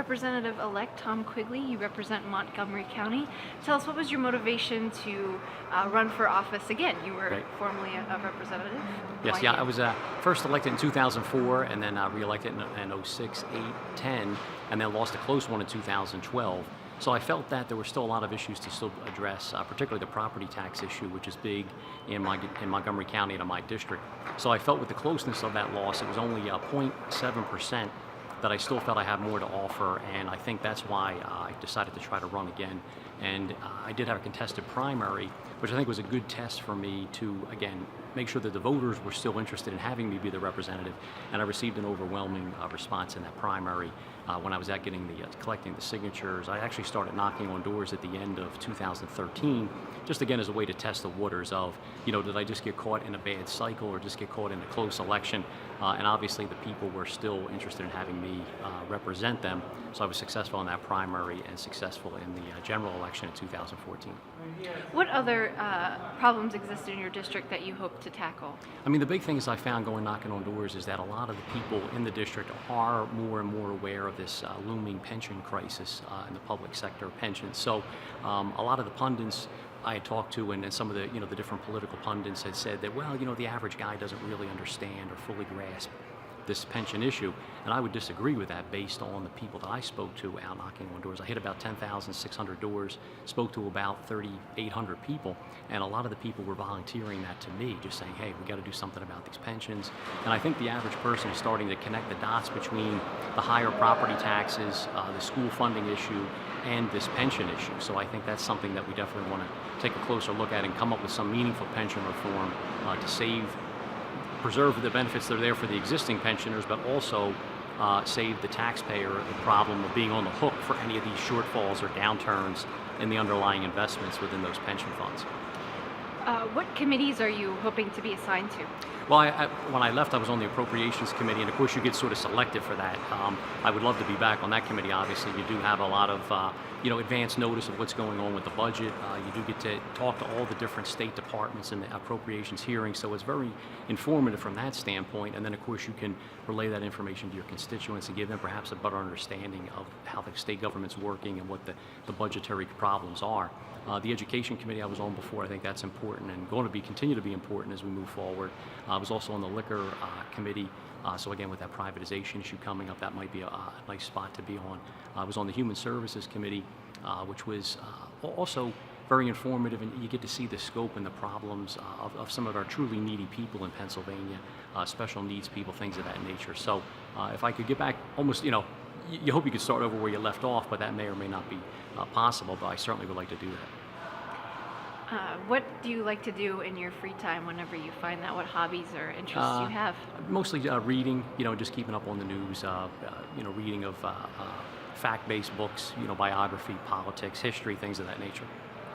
Representative-elect Tom Quigley, you represent Montgomery County. Tell us, what was your motivation to run for office again? You were formerly a representative. Yes, I was first elected in 2004 and then re-elected in 06, 8, 10, and then lost a close one in 2012. So I felt that there were still a lot of issues to still address, particularly the property tax issue, which is big in Montgomery County and in my district. So I felt with the closeness of that loss, it was only 0.7%, that I still felt I had more to offer, and I think that's why I decided to try to run again. And I did have a contested primary, which I think was a good test for me to, again, make sure that the voters were still interested in having me be the representative, and I received an overwhelming response in that primary. When I was out collecting the signatures, I actually started knocking on doors at the end of 2013, just again as a way to test the waters of, did I just get caught in a bad cycle or just get caught in a close election? And obviously the people were still interested in having me represent them, so I was successful in that primary and successful in the general election in 2014. What other problems exist in your district that you hope to tackle? I mean, the big things I found going knocking on doors is that a lot of the people in the district are more and more aware of this looming pension crisis in the public sector pensions. So a lot of the pundits I had talked to, and some of the the different political pundits had said that, well, the average guy doesn't really understand or fully grasp this pension issue, and I would disagree with that based on the people that I spoke to out knocking on doors. I hit about 10,600 doors, spoke to about 3,800 people, and a lot of the people were volunteering that to me, just saying, hey, we got to do something about these pensions. And I think the average person is starting to connect the dots between the higher property taxes, the school funding issue, and this pension issue. So I think that's something that we definitely want to take a closer look at and come up with some meaningful pension reform to preserve the benefits that are there for the existing pensioners, but also save the taxpayer the problem of being on the hook for any of these shortfalls or downturns in the underlying investments within those pension funds. What committees are you hoping to be assigned to? Well, when I left, I was on the Appropriations Committee, and of course you get sort of selected for that. I would love to be back on that committee. Obviously, you do have a lot of advance notice of what's going on with the budget. You do get to talk to all the different state departments in the appropriations hearings, so it's very informative from that standpoint. And then, of course, you can relay that information to your constituents and give them perhaps a better understanding of how the state government's working and what the budgetary problems are. The Education Committee I was on before, I think that's important and going to continue to be important as we move forward. I was also on the Liquor Committee, so again, with that privatization issue coming up, that might be a nice spot to be on. I was on the Human Services Committee, which was also very informative, and you get to see the scope and the problems of some of our truly needy people in Pennsylvania, special needs people, things of that nature. So if I could get back almost, you hope you could start over where you left off, but that may or may not be possible, but I certainly would like to do that. What do you like to do in your free time whenever you find that? What hobbies or interests you have? Mostly reading, just keeping up on the news, reading of fact-based books, biography, politics, history, things of that nature.